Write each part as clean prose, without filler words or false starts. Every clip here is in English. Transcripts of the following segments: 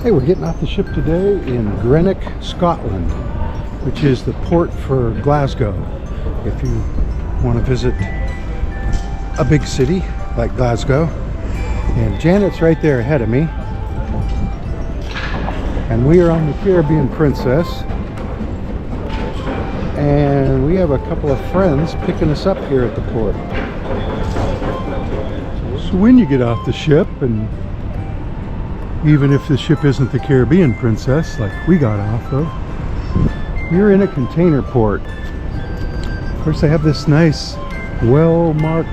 Hey, we're getting off the ship today in Greenock, Scotland, which is the port for Glasgow. If you want to visit a big city like Glasgow. And Janet's right there ahead of me. And we are on the Caribbean Princess. And we have a couple of friends picking us up here at the port. So when you get off the ship, and even if the ship isn't the Caribbean Princess like we got off of, you're in a container port. Of course, they have this nice, well-marked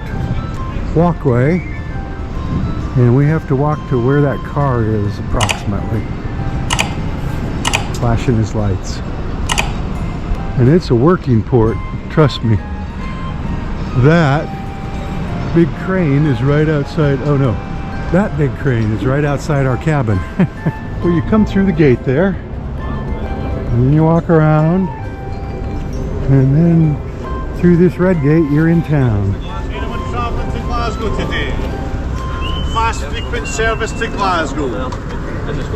walkway, and we have to walk to where that car is approximately, flashing his lights. And it's a working port, trust me. That big crane is right outside. Oh no, that big crane is right outside our cabin. Well, you come through the gate there, and then you walk around, and then through this red gate, you're in town. Anyone travelling to Glasgow today? Fast frequent service to Glasgow.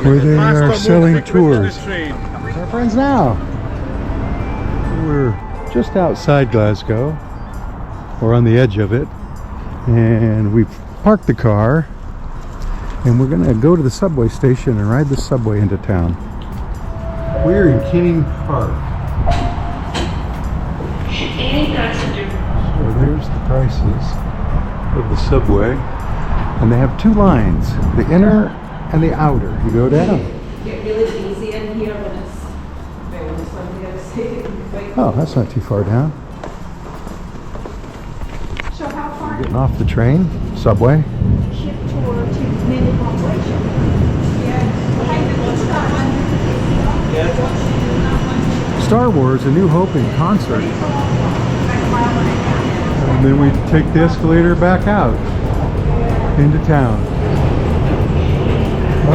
Where they are selling tours. Our friends now. We're just outside Glasgow, or on the edge of it, and we've parked the car, and we're gonna go to the subway station and ride the subway into town. We're in King Park. So there's the prices of the subway, and they have two lines, the inner and the outer. You go down. Get really easy in here when it's very sunny. Oh, that's not too far down. So how far? Getting off the train, subway. Ship tour to mini population. Star Wars: A New Hope in concert. And then we take the escalator back out into town.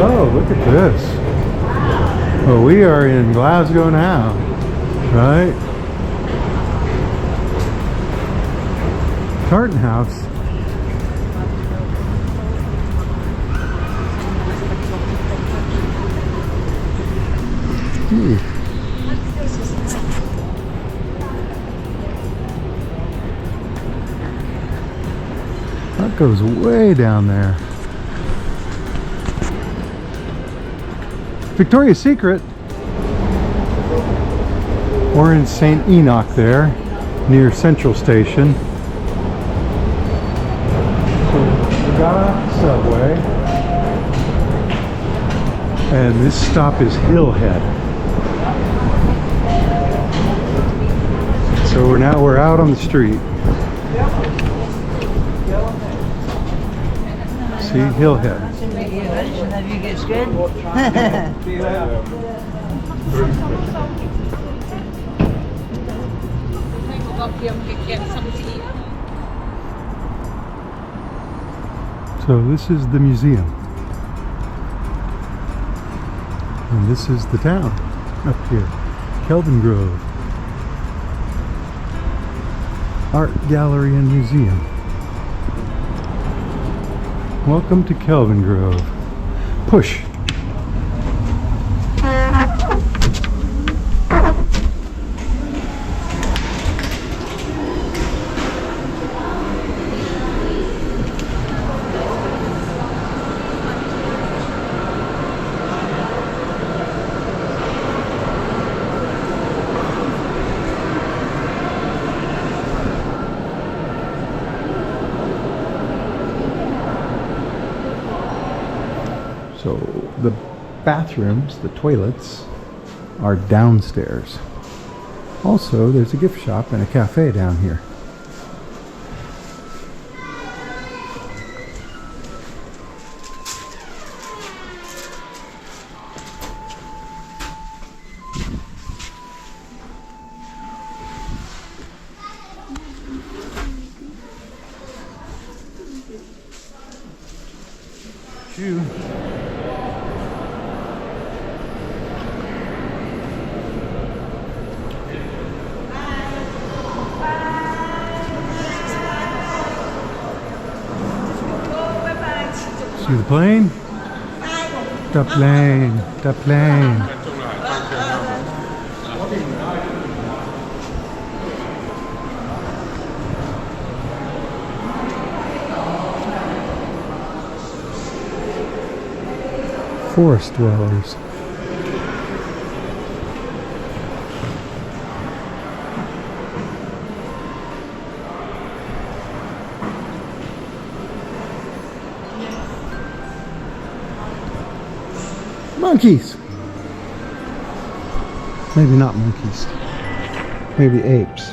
Oh, look at this. Well, we are in Glasgow now, right? Tartan House. That goes way down there. Victoria's Secret. We're in St. Enoch there, near Central Station. So we got off the subway, and this stop is Hillhead. So we're out on the street. See, Hillhead. So this is the museum. And this is the town up here. Kelvingrove. Art Gallery and Museum. Welcome to Kelvingrove. Push. So the bathrooms, the toilets, are downstairs. Also, there's a gift shop and a cafe down here. Shoe. See the plane? The plane, the plane. Forest dwellers. Monkeys! Maybe not monkeys. Maybe apes.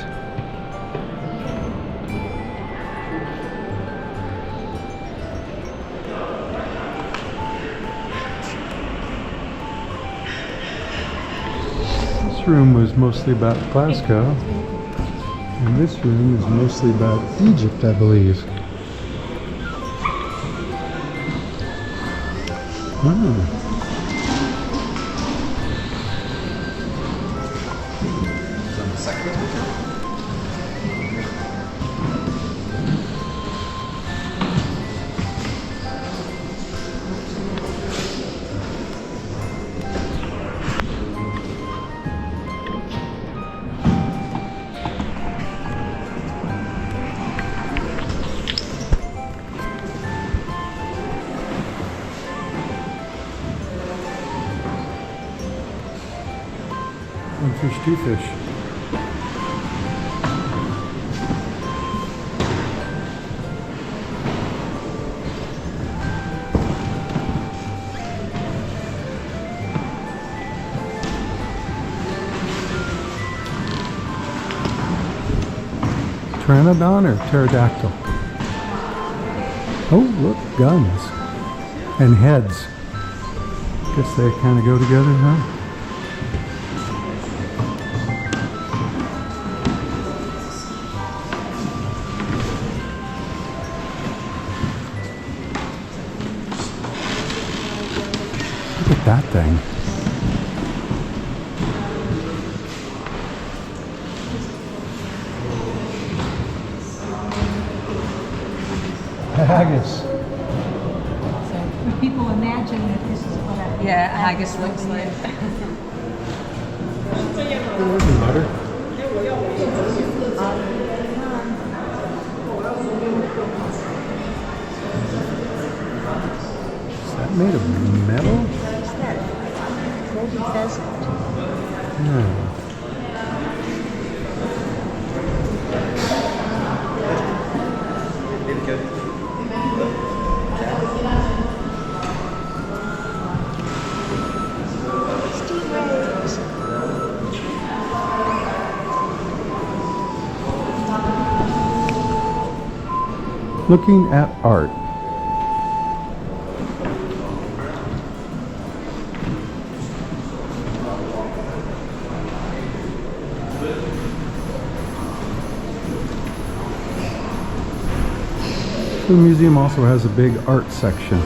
This room was mostly about Glasgow, and this room is mostly about Egypt, I believe. Ah. One fish, two fish. Pteranodon or pterodactyl? Oh, look, guns and heads. Guess they kind of go together, huh? Look at that thing. Haggis. But people imagine that this is what I... Yeah, haggis looks like. Butter. Is that made of metal? Maybe pheasant. Yeah. Stingrays. Looking at art. The museum also has a big art section.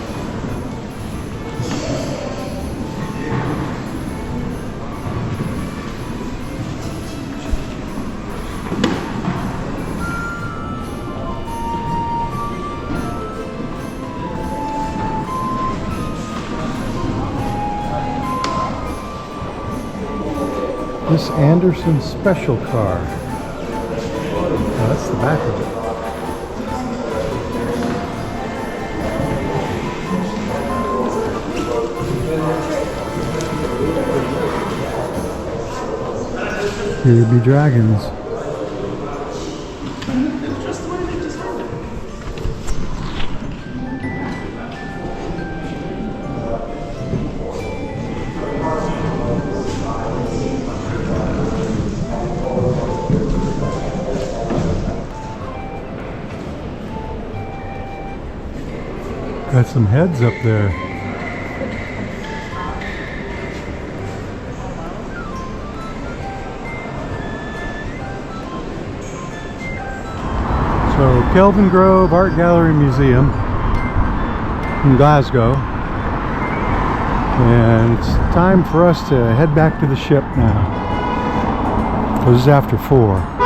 This Anderson special car. Oh, that's the back of it. Here be dragons. Got some heads up there. So, Kelvingrove Art Gallery Museum in Glasgow. And it's time for us to head back to the ship now. Because it's after 4.